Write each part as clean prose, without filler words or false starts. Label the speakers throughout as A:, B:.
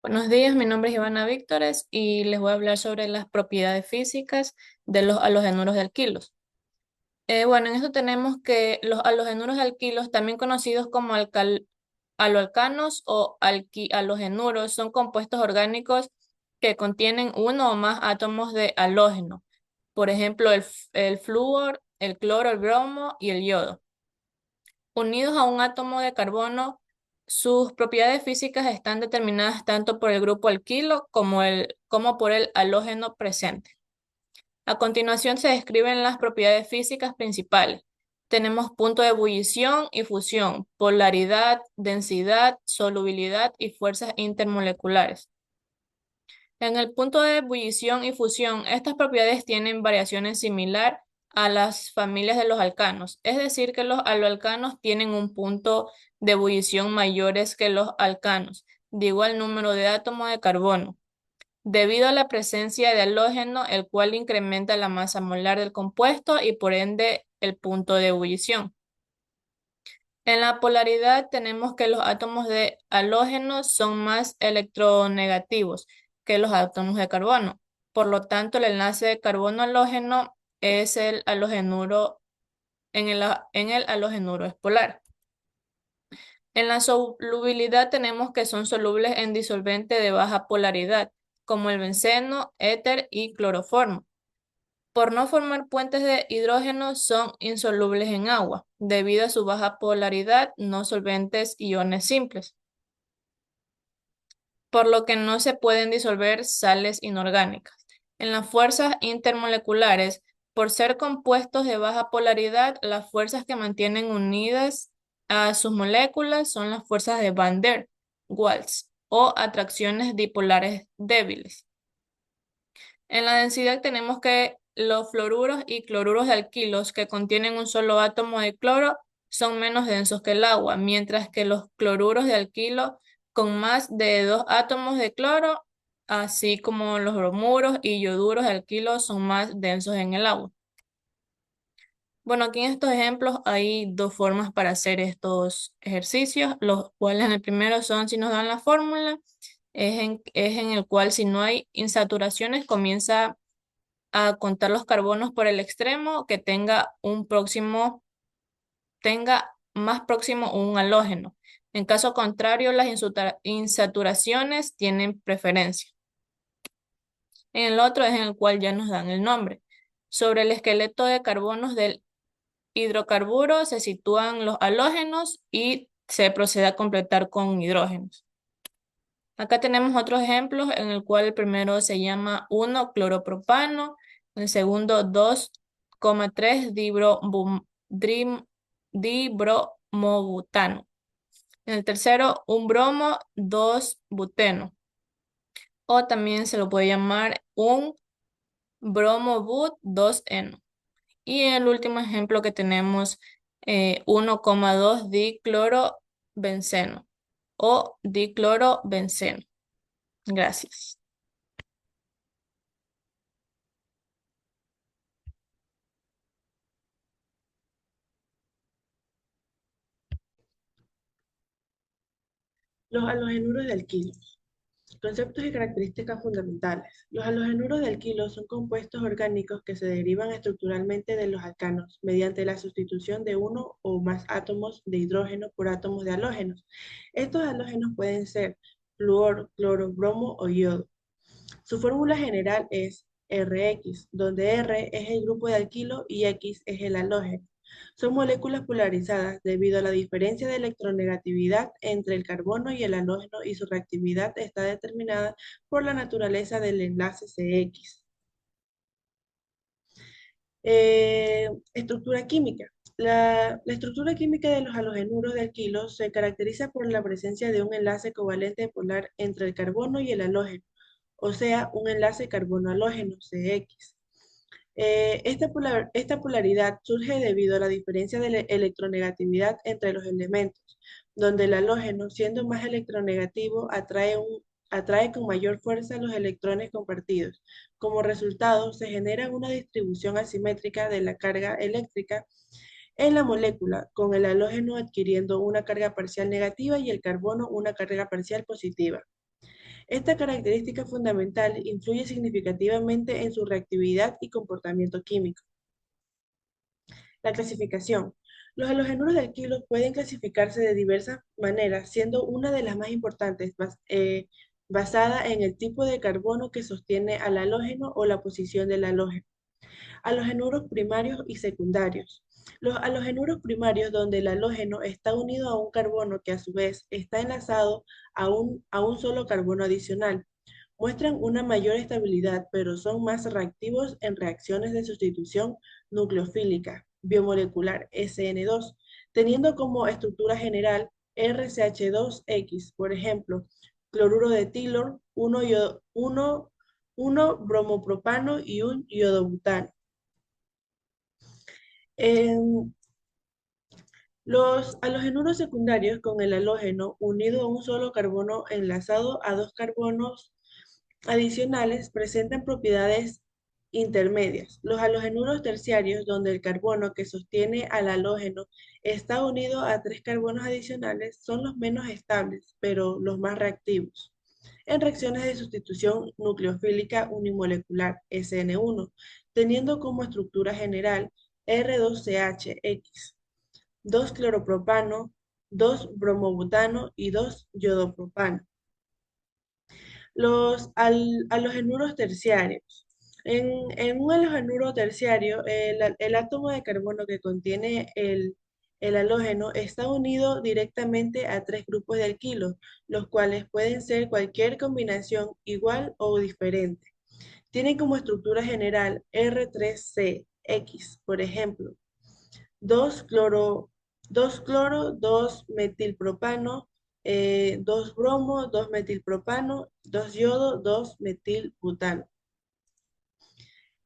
A: Buenos días, mi nombre es Ivana Víctores y les voy a hablar sobre las propiedades físicas de los halogenuros de alquilos. Bueno, en esto tenemos que los halogenuros de alquilos, también conocidos como aloalcanos o halogenuros, son compuestos orgánicos que contienen uno o más átomos de halógeno. Por ejemplo, el flúor, el cloro, el bromo y el yodo. Unidos a un átomo de carbono, sus propiedades físicas están determinadas tanto por el grupo alquilo como por el halógeno presente. A continuación se describen las propiedades físicas principales. Tenemos punto de ebullición y fusión, polaridad, densidad, solubilidad y fuerzas intermoleculares. En el punto de ebullición y fusión, estas propiedades tienen variaciones similar a las familias de los alcanos, es decir, que los aloalcanos tienen un punto de ebullición mayores que los alcanos, de igual número de átomos de carbono, debido a la presencia de halógeno, el cual incrementa la masa molar del compuesto y por ende el punto de ebullición. En la polaridad tenemos que los átomos de halógeno son más electronegativos que los átomos de carbono. Por lo tanto, el enlace de carbono halógeno es el halogenuro, en el halogenuro es polar. En la solubilidad tenemos que son solubles en disolvente de baja polaridad, como el benceno, éter y cloroformo. Por no formar puentes de hidrógeno, son insolubles en agua, debido a su baja polaridad, no solventes iones simples, por lo que no se pueden disolver sales inorgánicas. En las fuerzas intermoleculares, por ser compuestos de baja polaridad, las fuerzas que mantienen unidas a sus moléculas son las fuerzas de Van der Waals o atracciones dipolares débiles. En la densidad tenemos que los fluoruros y cloruros de alquilos que contienen un solo átomo de cloro son menos densos que el agua, mientras que los cloruros de alquilo con más de dos átomos de cloro, así como los bromuros y ioduros de alquilo son más densos en el agua. Bueno, aquí en estos ejemplos hay dos formas para hacer estos ejercicios, los cuales en el primero son si nos dan la fórmula, es en el cual si no hay insaturaciones comienza a contar los carbonos por el extremo que tenga más próximo un halógeno. En caso contrario, las insaturaciones tienen preferencia. En el otro es en el cual ya nos dan el nombre. Sobre el esqueleto de carbonos del hidrocarburo se sitúan los halógenos y se procede a completar con hidrógenos. Acá tenemos otros ejemplos en el cual el primero se llama 1 cloropropano, el segundo 2,3 dibromobutano. En el tercero un bromo 2 buteno o también se lo puede llamar un bromobut 2-eno. Y el último ejemplo que tenemos 1,2 diclorobenceno o diclorobenceno. Gracias.
B: Los halogenuros de alquilo. Conceptos y características fundamentales. Los halogenuros de alquilo son compuestos orgánicos que se derivan estructuralmente de los alcanos mediante la sustitución de uno o más átomos de hidrógeno por átomos de halógenos. Estos halógenos pueden ser flúor, cloro, bromo o yodo. Su fórmula general es Rx, donde R es el grupo de alquilo y X es el halógeno. Son moléculas polarizadas debido a la diferencia de electronegatividad entre el carbono y el halógeno y su reactividad está determinada por la naturaleza del enlace CX. Estructura química. La estructura química de los halogenuros de alquilo se caracteriza por la presencia de un enlace covalente polar entre el carbono y el halógeno, o sea, un enlace carbono-halógeno, CX. Esta polaridad surge debido a la diferencia de electronegatividad entre los elementos, donde el halógeno, siendo más electronegativo, atrae con mayor fuerza los electrones compartidos. Como resultado, se genera una distribución asimétrica de la carga eléctrica en la molécula, con el halógeno adquiriendo una carga parcial negativa y el carbono una carga parcial positiva. Esta característica fundamental influye significativamente en su reactividad y comportamiento químico. La clasificación. Los halogenuros de alquilos pueden clasificarse de diversas maneras, siendo una de las más importantes basada en el tipo de carbono que sostiene al halógeno o la posición del halógeno. Halogenuros primarios y secundarios. Los halogenuros primarios, donde el halógeno está unido a un carbono que a su vez está enlazado a un solo carbono adicional, muestran una mayor estabilidad, pero son más reactivos en reacciones de sustitución nucleofílica biomolecular SN2, teniendo como estructura general RCH2X, por ejemplo, cloruro de etilo, 1 bromopropano y un iodobutano. Los halogenuros secundarios con el halógeno unido a un solo carbono enlazado a dos carbonos adicionales presentan propiedades intermedias. Los halogenuros terciarios, donde el carbono que sostiene al halógeno está unido a tres carbonos adicionales, son los menos estables, pero los más reactivos. En reacciones de sustitución nucleofílica unimolecular, SN1, teniendo como estructura general R2CHX, 2 cloropropano, 2 bromobutano y 2 yodopropano. Los halogenuros terciarios. En un halogenuro terciario, el átomo de carbono que contiene el halógeno está unido directamente a tres grupos de alquilos, los cuales pueden ser cualquier combinación igual o diferente. Tienen como estructura general R3CX, por ejemplo, 2 cloro, 2 metilpropano, 2 bromo, 2 metilpropano, 2 yodo, 2 metilbutano.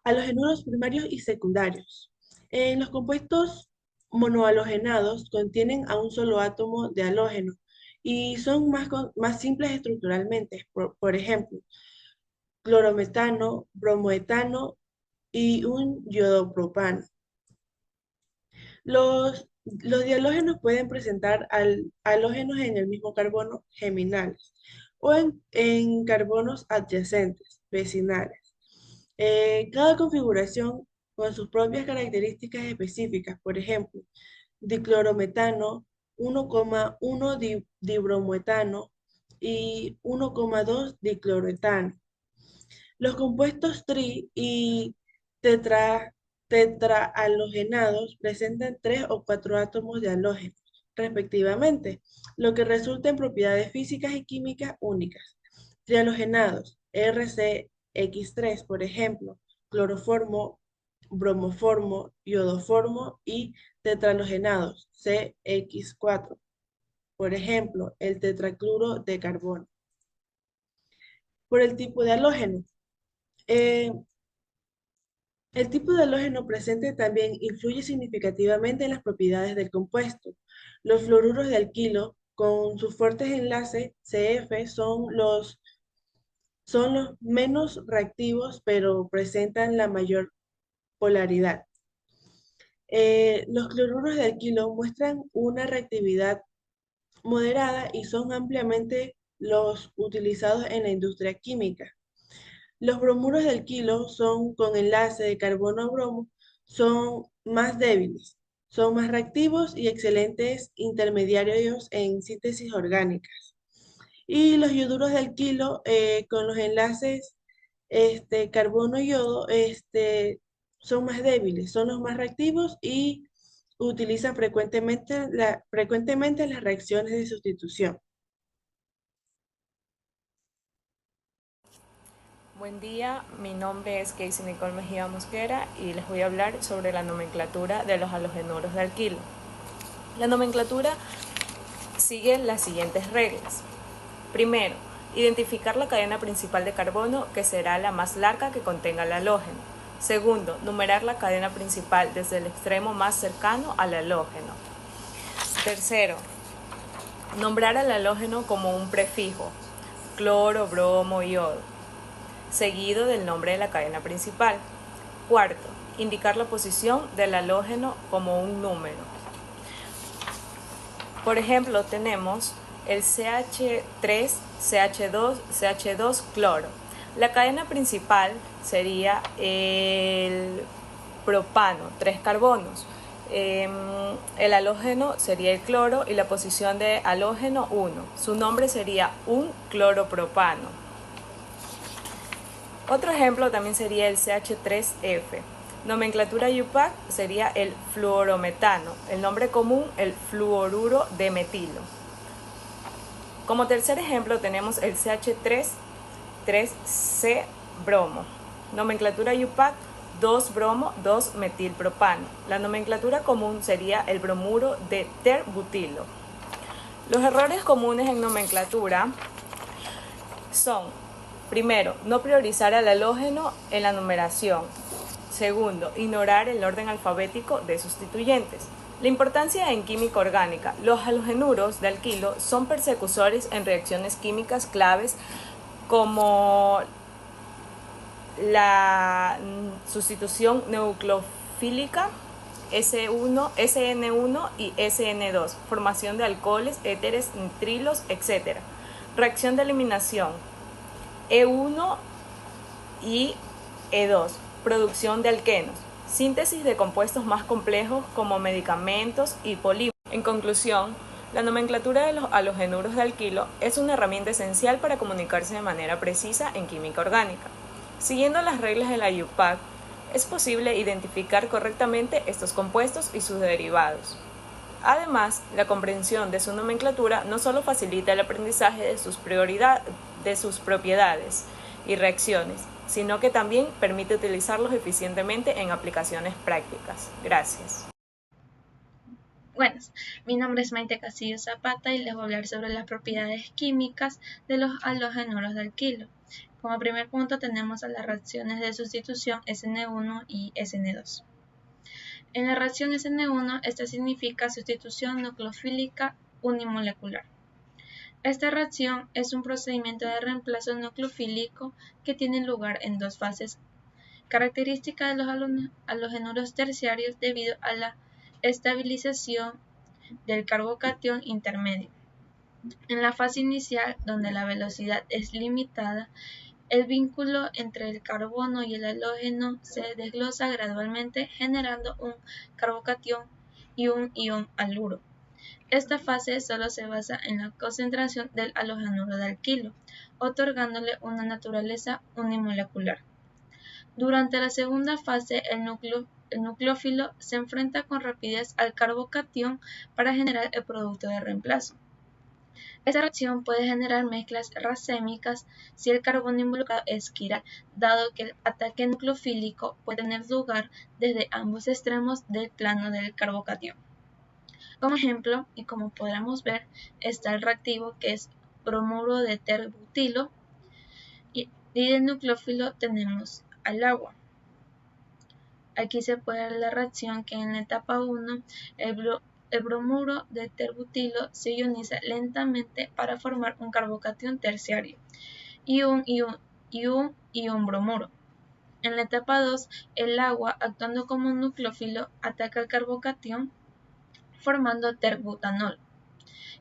B: Halogenuros primarios y secundarios. Los compuestos monohalogenados contienen a un solo átomo de halógeno y son más simples estructuralmente. Por ejemplo, clorometano, bromoetano y un yodopropano. Los dihalógenos pueden presentar halógenos en el mismo carbono geminales o en carbonos adyacentes, vecinales. Cada configuración con sus propias características específicas, por ejemplo, diclorometano, 1,1 dibromoetano y 1,2 dicloroetano. Los compuestos tri y tetrahalogenados presentan tres o cuatro átomos de halógeno, respectivamente, lo que resulta en propiedades físicas y químicas únicas. Trihalogenados, RCX3, por ejemplo, cloroformo, bromoformo, iodoformo y tetrahalogenados, CX4, por ejemplo, el tetracluro de carbono. Por el tipo de halógeno. Eh, El tipo de halógeno presente también influye significativamente en las propiedades del compuesto. Los fluoruros de alquilo, con sus fuertes enlaces CF, son los menos reactivos, pero presentan la mayor polaridad. Los cloruros de alquilo muestran una reactividad moderada y son ampliamente los utilizados en la industria química. Los bromuros del alquilo son con enlace de carbono a bromo, son más débiles, son más reactivos y excelentes intermediarios en síntesis orgánicas. Y los ioduros de alquilo con los enlaces carbono-yodo son más débiles, son los más reactivos y utilizan frecuentemente las reacciones de sustitución.
C: Buen día, mi nombre es Casey Nicole Mejía Mosquera y les voy a hablar sobre la nomenclatura de los halogenuros de alquilo. La nomenclatura sigue las siguientes reglas. Primero, identificar la cadena principal de carbono, que será la más larga que contenga el halógeno. Segundo, numerar la cadena principal desde el extremo más cercano al halógeno. Tercero, nombrar al halógeno como un prefijo, cloro, bromo, yodo, seguido del nombre de la cadena principal. Cuarto, indicar la posición del halógeno como un número. Por ejemplo, tenemos el CH3, CH2, CH2 cloro. La cadena principal sería el propano, 3 carbonos. El halógeno sería el cloro y la posición de halógeno 1. Su nombre sería un cloropropano. Otro ejemplo también sería el CH3F. Nomenclatura IUPAC sería el fluorometano. El nombre común, el fluoruro de metilo. Como tercer ejemplo tenemos el CH3C bromo. Nomenclatura IUPAC 2-bromo, 2-metilpropano. La nomenclatura común sería el bromuro de terbutilo. Los errores comunes en nomenclatura son: primero, no priorizar al halógeno en la numeración. Segundo, ignorar el orden alfabético de sustituyentes. La importancia en química orgánica. Los halogenuros de alquilo son precursores en reacciones químicas claves como la sustitución nucleofílica SN1 y SN2, formación de alcoholes, éteres, nitrilos, etc. Reacción de eliminación E1 y E2, producción de alquenos, síntesis de compuestos más complejos como medicamentos y polímeros. En conclusión, la nomenclatura de los halogenuros de alquilo es una herramienta esencial para comunicarse de manera precisa en química orgánica. Siguiendo las reglas de la IUPAC, es posible identificar correctamente estos compuestos y sus derivados. Además, la comprensión de su nomenclatura no solo facilita el aprendizaje de sus propiedades y reacciones, sino que también permite utilizarlos eficientemente en aplicaciones prácticas. Gracias.
D: Buenas, mi nombre es Maite Castillo Zapata y les voy a hablar sobre las propiedades químicas de los halogenuros de alquilo. Como primer punto tenemos a las reacciones de sustitución SN1 y SN2. En la reacción SN1, esta significa sustitución nucleofílica unimolecular. Esta reacción es un procedimiento de reemplazo nucleofílico que tiene lugar en dos fases, característica de los halogenuros terciarios debido a la estabilización del carbocatión intermedio. En la fase inicial, donde la velocidad es limitada, el vínculo entre el carbono y el halógeno se desglosa gradualmente generando un carbocatión y un ion haluro. Esta fase solo se basa en la concentración del halogenuro de alquilo, otorgándole una naturaleza unimolecular. Durante la segunda fase, el nucleófilo se enfrenta con rapidez al carbocatión para generar el producto de reemplazo. Esta reacción puede generar mezclas racémicas si el carbono involucrado es quiral, dado que el ataque nucleofílico puede tener lugar desde ambos extremos del plano del carbocatión. Como ejemplo, y como podremos ver, está el reactivo que es bromuro de terbutilo y del nucleófilo tenemos al agua. Aquí se puede ver la reacción que en la etapa 1 el bromuro de terbutilo se ioniza lentamente para formar un carbocatión terciario y un ion bromuro. En la etapa 2, el agua, actuando como un nucleófilo, ataca el carbocatión formando terbutanol.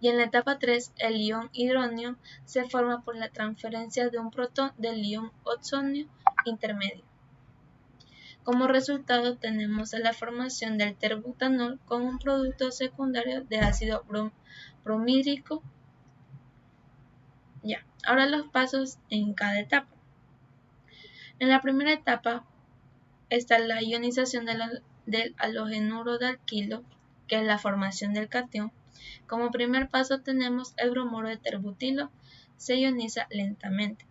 D: Y en la etapa 3, el ion hidronio se forma por la transferencia de un protón del ion oxonio intermedio. Como resultado tenemos la formación del terbutanol con un producto secundario de ácido bromídrico. Ahora los pasos en cada etapa. En la primera etapa está la ionización del halogenuro de alquilo, que es la formación del catión. Como primer paso tenemos el bromuro de terbutilo, se ioniza lentamente.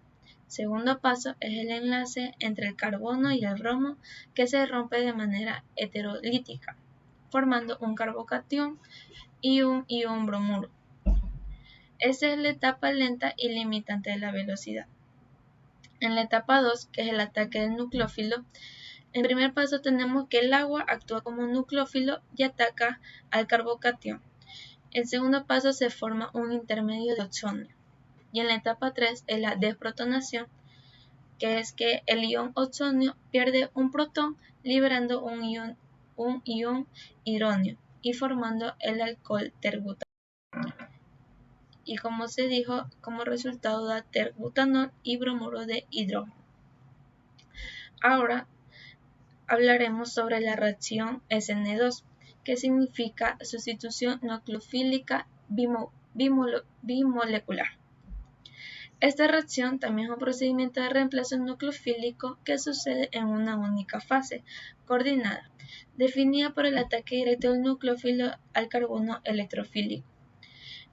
D: Segundo paso es el enlace entre el carbono y el bromo, que se rompe de manera heterolítica, formando un carbocatión y un ion bromuro. Esa es la etapa lenta y limitante de la velocidad. En la etapa 2, que es el ataque del nucleófilo, en primer paso tenemos que el agua actúa como un nucleófilo y ataca al carbocatión. En segundo paso se forma un intermedio de oxonio. Y en la etapa 3 es la desprotonación, que es que el ion oxonio pierde un protón liberando un ion hidronio y formando el alcohol terbutanol. y como se dijo, como resultado da terbutanol y bromuro de hidrógeno. Ahora hablaremos sobre la reacción SN2, que significa sustitución nucleofílica bimolecular. Esta reacción también es un procedimiento de reemplazo nucleofílico que sucede en una única fase, coordinada, definida por el ataque directo del nucleófilo al carbono electrofílico.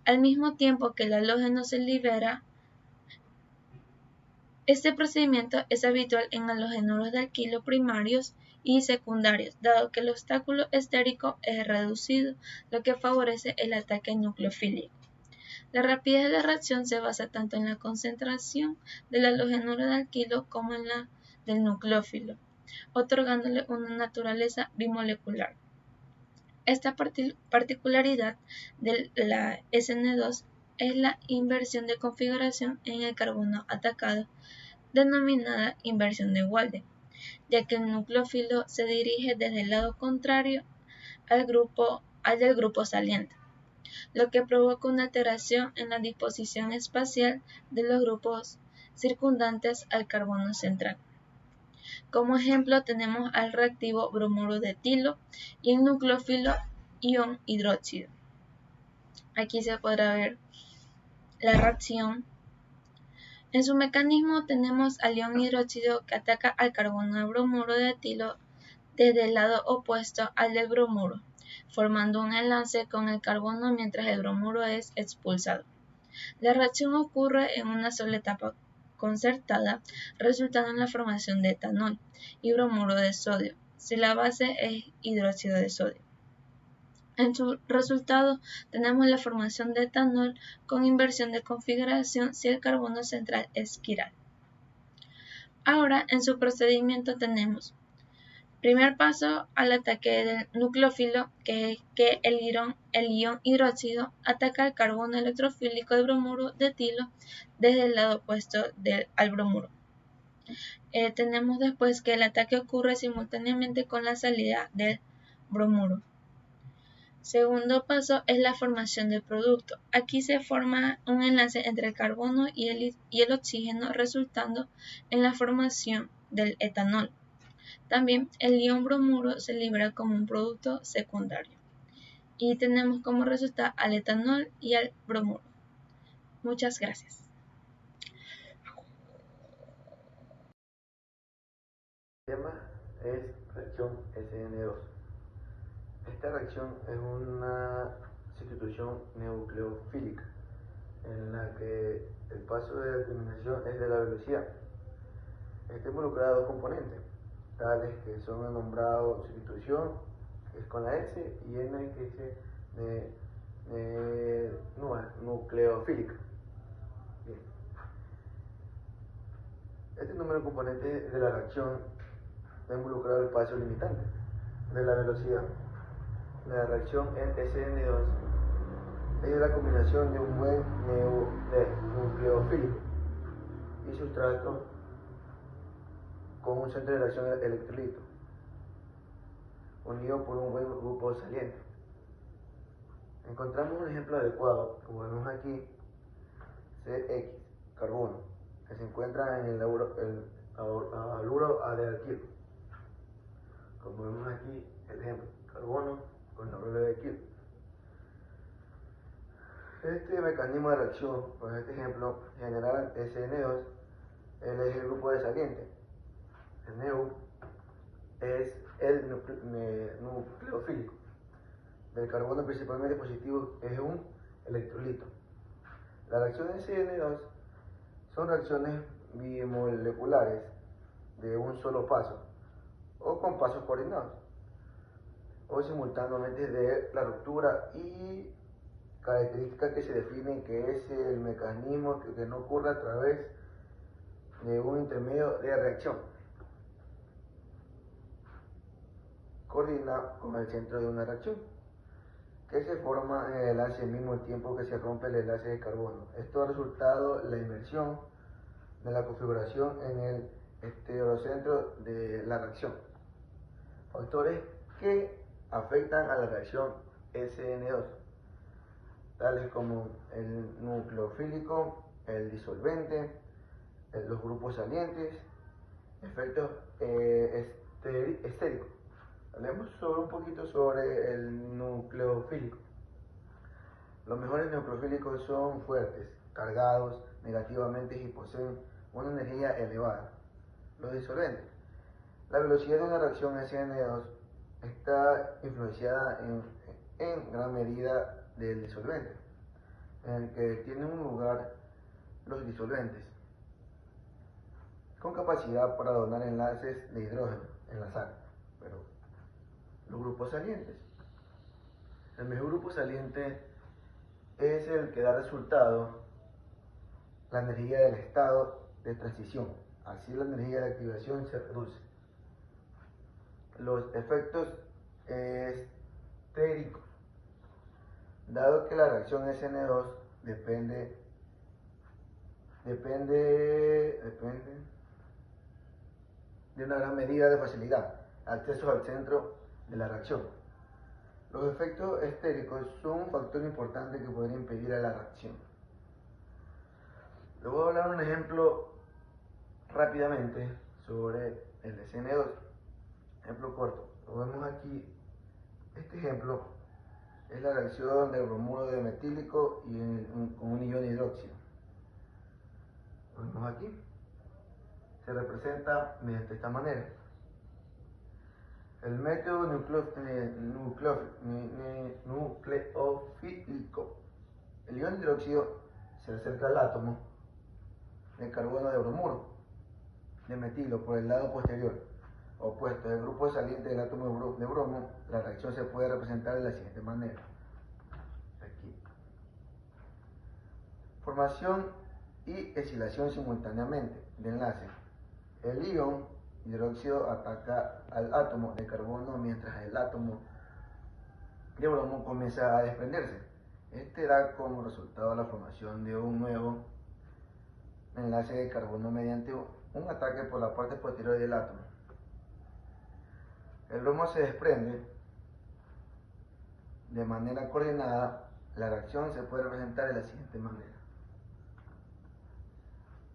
D: Al mismo tiempo que el halógeno se libera, este procedimiento es habitual en halogenuros de alquilo primarios y secundarios, dado que el obstáculo estérico es reducido, lo que favorece el ataque nucleofílico. La rapidez de la reacción se basa tanto en la concentración del halogenuro de alquilo como en la del nucleófilo, otorgándole una naturaleza bimolecular. Esta particularidad de la SN2 es la inversión de configuración en el carbono atacado, denominada inversión de Walden, ya que el nucleófilo se dirige desde el lado contrario al del grupo saliente, lo que provoca una alteración en la disposición espacial de los grupos circundantes al carbono central. Como ejemplo tenemos al reactivo bromuro de etilo y el nucleófilo ion hidróxido. Aquí se podrá ver la reacción. En su mecanismo tenemos al ion hidróxido que ataca al carbono de bromuro de etilo desde el lado opuesto al del bromuro, formando un enlace con el carbono mientras el bromuro es expulsado. La reacción ocurre en una sola etapa concertada, resultando en la formación de etanol y bromuro de sodio, si la base es hidróxido de sodio. En su resultado tenemos la formación de etanol con inversión de configuración si el carbono central es quiral. Ahora en su procedimiento tenemos primer paso al ataque del nucleófilo, que el ion hidróxido ataca al carbono electrofílico de bromuro de etilo desde el lado opuesto al bromuro. Tenemos después que el ataque ocurre simultáneamente con la salida del bromuro. Segundo paso es la formación del producto. Aquí se forma un enlace entre el carbono y el oxígeno, resultando en la formación del etanol. También el ion bromuro se libera como un producto secundario. Y tenemos como resultado al etanol y al bromuro. Muchas gracias.
E: El tema es reacción SN2. Esta reacción es una sustitución nucleofílica en la que el paso de determinación es de la velocidad. Está involucrada dos componentes, tales que son nombrados sustitución, que es con la S, y N, que es nucleofílica. Bien. Este número de componentes de la reacción está involucrado el espacio limitante de la velocidad. La reacción SN2 es la combinación de un buen nucleofílico y sustrato con un centro de reacción electrolito, unido por un buen grupo saliente. Encontramos un ejemplo adecuado, como vemos aquí, CX, carbono, que se encuentra en el haluro de alquilo. Como vemos aquí, el ejemplo, carbono con haluro de alquilo. Este mecanismo de reacción, con este ejemplo, general SN2, él es el grupo de saliente. El NEU es el nucleofílico. Del carbono principalmente positivo es un electrolito. Las reacciones SN2 son reacciones bimoleculares de un solo paso o con pasos coordinados o simultáneamente de la ruptura, y características que se definen que es el mecanismo que no ocurre a través de un intermedio de reacción. Coordina con el centro de una reacción que se forma en el enlace al mismo tiempo que se rompe el enlace de carbono. Esto ha resultado la inversión de la configuración en el estereocentro de la reacción. Factores que afectan a la reacción SN2. tales como el nucleofílico, el disolvente, los grupos salientes, efectos estéricos. Hablemos un poquito sobre el nucleofílico. Los mejores nucleofílicos son fuertes, cargados negativamente y poseen una energía elevada. Los disolventes. La velocidad de una reacción SN2 está influenciada en gran medida del disolvente, en el que tienen un lugar los disolventes, con capacidad para donar enlaces de hidrógeno en la sal. Pero los grupos salientes. El mejor grupo saliente es el que da resultado la energía del estado de transición. Así la energía de activación se reduce. Los efectos estéricos. Dado que la reacción SN2 depende de una gran medida de facilidad, acceso al centro de la reacción. Los efectos estéricos son un factor importante que podría impedir a la reacción. Les voy a hablar un ejemplo rápidamente sobre el SN2. Ejemplo corto. Lo vemos aquí. Este ejemplo es la reacción del bromuro de metílico con un ion hidróxido. Lo vemos aquí. Se representa mediante esta manera. El método nucleofílico. El ion hidróxido se acerca al átomo de carbono de bromuro de metilo por el lado posterior opuesto del grupo saliente del átomo de bromo. La reacción se puede representar de la siguiente manera. Aquí. Formación y escilación simultáneamente de enlace. El ion hidróxido ataca al átomo de carbono mientras el átomo de bromo comienza a desprenderse. Este da como resultado la formación de un nuevo enlace de carbono mediante un ataque por la parte posterior del átomo. El bromo se desprende de manera coordinada. La reacción se puede representar de la siguiente manera.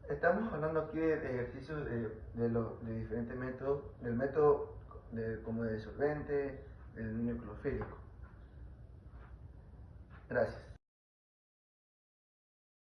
E: Estamos hablando aquí de ejercicios de diferentes métodos, del método como de disolvente, del nucleofílico. Gracias.